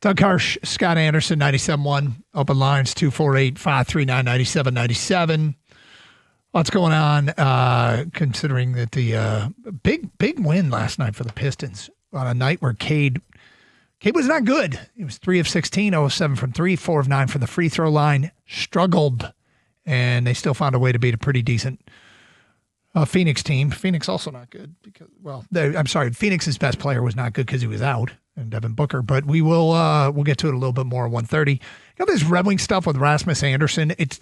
Doug Karsch, Scott Andersson, 97.1. Open lines, 248-539-9797. What's going on, considering that the big win last night for the Pistons on a night where Cade was not good. He was 3 of 16, 0 of 7 from 3, 4 of 9 from the free throw line. Struggled, and they still found a way to beat a pretty decent Phoenix team. Phoenix also not good because, Phoenix's best player was not good because he was out, and Devin Booker. But we'll get to it a little bit more at 1:30. You know, this Red Wing stuff with Rasmus Andersson. It's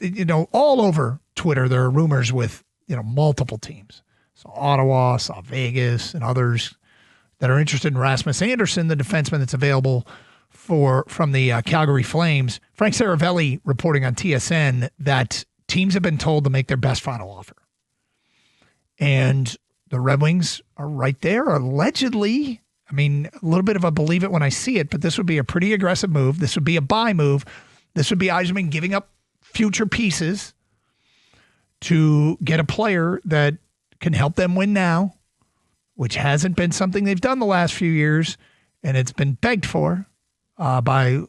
all over Twitter. There are rumors with multiple teams. So Ottawa, saw Vegas, and others that are interested in Rasmus Andersson, the defenseman that's available from the Calgary Flames. Frank Saravelli reporting on TSN that teams have been told to make their best final offer. And the Red Wings are right there, allegedly. I mean, a little bit of a believe it when I see it, but this would be a pretty aggressive move. This would be a buy move. This would be Yzerman giving up future pieces to get a player that can help them win now, which hasn't been something they've done the last few years, and it's been begged for by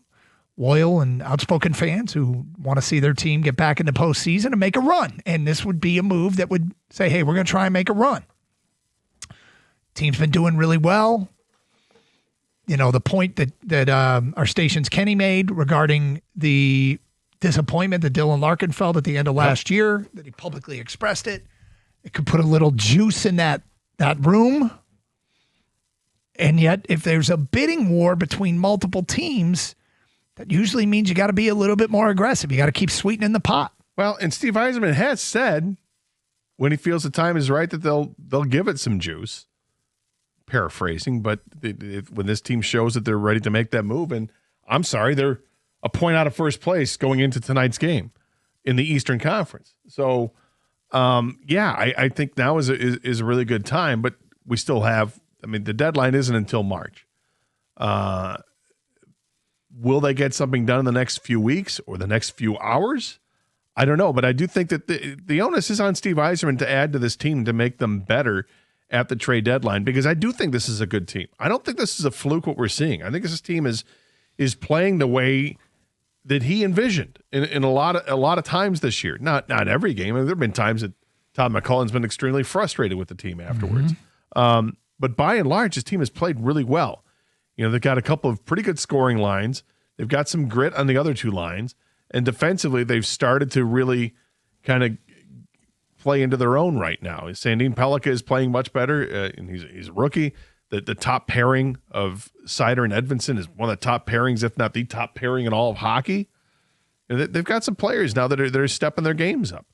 loyal and outspoken fans who want to see their team get back in the postseason and make a run. And this would be a move that would say, hey, we're going to try and make a run. Team's been doing really well. The point that our station's Kenny made regarding the disappointment that Dylan Larkin felt at the end of last year, that he publicly expressed it. It could put a little juice in that room. And yet, if there's a bidding war between multiple teams, that usually means you got to be a little bit more aggressive. You got to keep sweetening the pot. Well, and Steve Yzerman has said when he feels the time is right that they'll give it some juice. Paraphrasing, but when this team shows that they're ready to make that move, and I'm sorry, they're a point out of first place going into tonight's game in the Eastern Conference. So, I think now is a really good time, but we still have. I mean, the deadline isn't until March. Will they get something done in the next few weeks or the next few hours? I don't know, but I do think that the onus is on Steve Yzerman to add to this team to make them better at the trade deadline, because I do think this is a good team. I don't think this is a fluke what we're seeing. I think this team is playing the way that he envisioned in a lot of times this year. Not every game. I mean, there have been times that Todd McCullen's been extremely frustrated with the team afterwards. Mm-hmm. But by and large, his team has played really well. They've got a couple of pretty good scoring lines. They've got some grit on the other two lines. And defensively, they've started to really kind of play into their own right now. Sandin Pellikka is playing much better, and he's a rookie. The top pairing of Seider and Edvinsson is one of the top pairings, if not the top pairing in all of hockey. And they've got some players now that are stepping their games up.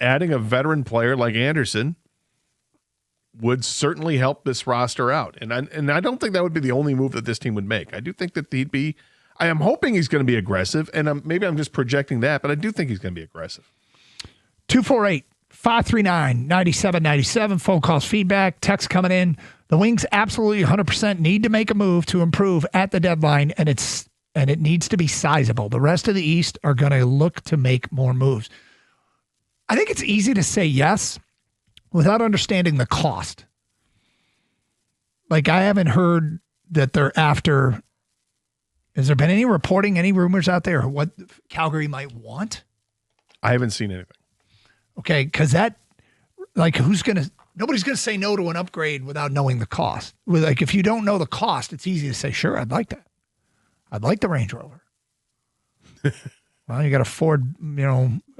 Adding a veteran player like Andersson would certainly help this roster out. And I don't think that would be the only move that this team would make. I do think that I am hoping he's going to be aggressive, and maybe I'm just projecting that, but I do think he's going to be aggressive. 248-539-9797. Phone calls, feedback, text coming in. The Wings absolutely 100% need to make a move to improve at the deadline, and it needs to be sizable. The rest of the East are going to look to make more moves. I think it's easy to say yes without understanding the cost. Like, I haven't heard that they're after. Has there been any reporting, any rumors out there of what Calgary might want? I haven't seen anything. Okay, because nobody's going to say no to an upgrade without knowing the cost. Like, if you don't know the cost, it's easy to say, sure, I'd like that. I'd like the Range Rover. Well, you got a Ford,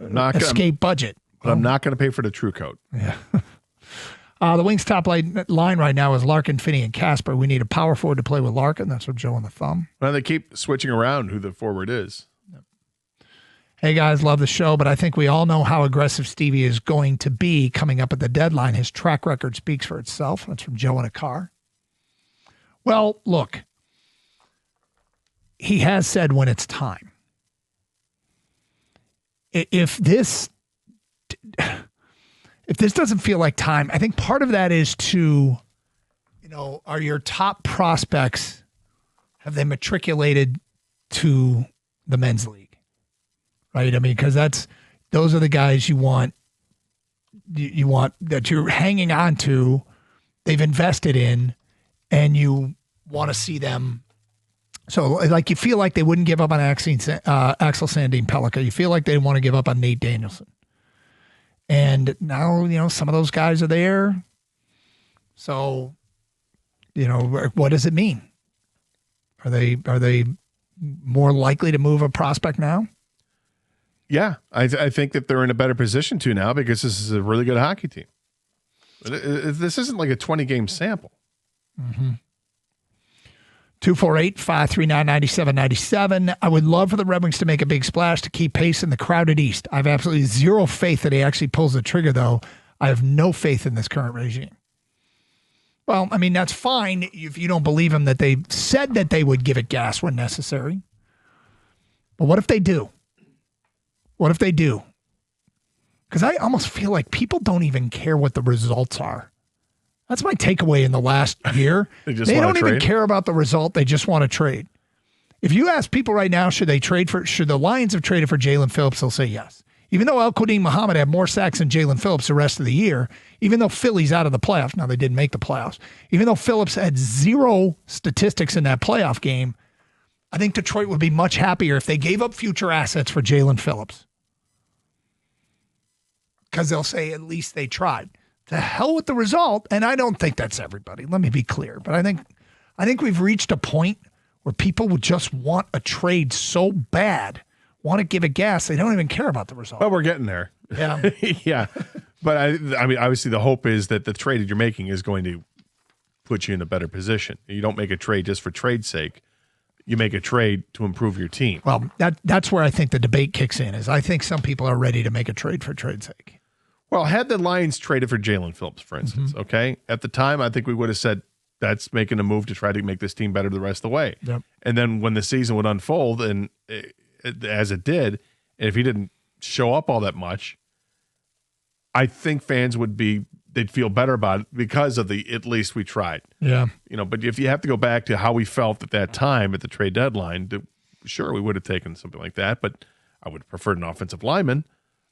Escape budget. But I'm not going to pay for the True Coat. Yeah. The Wings' top line right now is Larkin, Finney, and Casper. We need a power forward to play with Larkin. That's what Joe on the thumb. Well, they keep switching around who the forward is. Yep. Hey, guys, love the show, but I think we all know how aggressive Stevie is going to be coming up at the deadline. His track record speaks for itself. That's from Joe in a car. Well, look, he has said when it's time. If this doesn't feel like time, I think part of that is are your top prospects, have they matriculated to the men's league? Right? I mean, because those are the guys you want that you're hanging on to, they've invested in, and you want to see them So, like, you feel like they wouldn't give up on Axel Sandin Pellica. You feel like they want to give up on Nate Danielson. And now, some of those guys are there. So, what does it mean? Are they more likely to move a prospect now? Yeah, I think that they're in a better position to now because this is a really good hockey team. This isn't like a 20-game sample. Mm-hmm. 248-539-9797. I would love for the Red Wings to make a big splash to keep pace in the crowded East. I have absolutely zero faith that he actually pulls the trigger, though. I have no faith in this current regime. Well, I mean, that's fine if you don't believe him that they said that they would give it gas when necessary. But what if they do? What if they do? Because I almost feel like people don't even care what the results are. That's my takeaway in the last year. They don't even care about the result. They just want to trade. If you ask people right now, should the Lions have traded for Jalen Phillips, they'll say yes. Even though Al-Quadin Muhammad had more sacks than Jalen Phillips the rest of the year, even though Philly's out of the playoffs, now they didn't make the playoffs, even though Phillips had zero statistics in that playoff game, I think Detroit would be much happier if they gave up future assets for Jalen Phillips. Because they'll say at least they tried. To hell with the result, and I don't think that's everybody. Let me be clear. But I think we've reached a point where people would just want a trade so bad, want to give it gas, they don't even care about the result. Well, we're getting there. Yeah. Yeah. But I mean, obviously the hope is that the trade that you're making is going to put you in a better position. You don't make a trade just for trade's sake. You make a trade to improve your team. Well, that's where I think the debate kicks in, is I think some people are ready to make a trade for trade's sake. Well, had the Lions traded for Jalen Phillips, for instance, okay? At the time, I think we would have said that's making a move to try to make this team better the rest of the way. Yep. And then when the season would unfold, and as it did, and if he didn't show up all that much, I think fans they'd feel better about it because of the at least we tried. Yeah. But if you have to go back to how we felt at that time at the trade deadline, sure, we would have taken something like that, but I would have preferred an offensive lineman.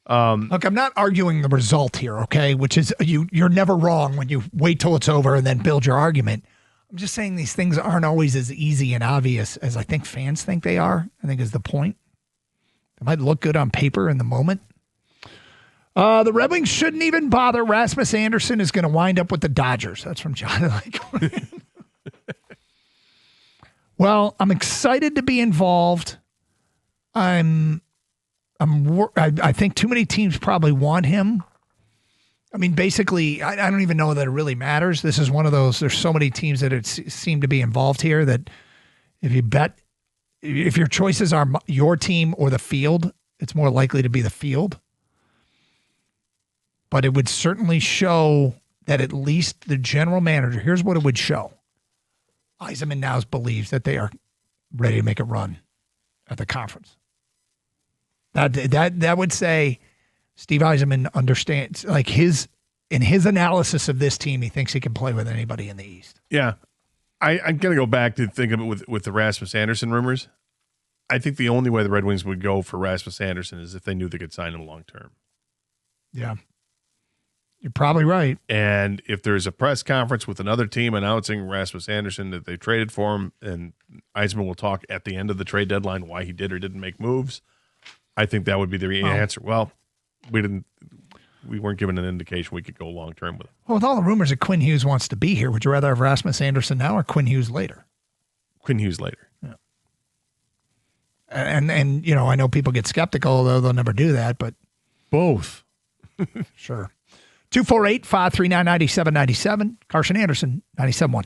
Look, I'm not arguing the result here, okay? Which is you're never wrong when you wait till it's over and then build your argument. I'm just saying these things aren't always as easy and obvious as I think fans think they are, I think is the point. They might look good on paper in the moment. The Red Wings shouldn't even bother. Rasmus Andersson is going to wind up with the Dodgers. That's from John. Well, I'm excited to be involved. I think too many teams probably want him. I mean, basically, I don't even know that it really matters. This is one of those, there's so many teams that seem to be involved here that if your choices are your team or the field, it's more likely to be the field. But it would certainly show that at least the general manager, here's what it would show. Yzerman now believes that they are ready to make a run at the conference. That would say Steve Yzerman understands, like in his analysis of this team, he thinks he can play with anybody in the East. Yeah. I'm going to go back to think of it with the Rasmus Andersson rumors. I think the only way the Red Wings would go for Rasmus Andersson is if they knew they could sign him long term. Yeah. You're probably right. And if there's a press conference with another team announcing Rasmus Andersson that they traded for him, and Yzerman will talk at the end of the trade deadline why he did or didn't make moves, I think that would be the answer. Well, we weren't given an indication we could go long term with him. Well, with all the rumors that Quinn Hughes wants to be here, would you rather have Rasmus Andersson now or Quinn Hughes later? Quinn Hughes later. Yeah. And I know people get skeptical, although they'll never do that, but both. Sure. 248-539-9797. Karsch and Anderson, 97.1.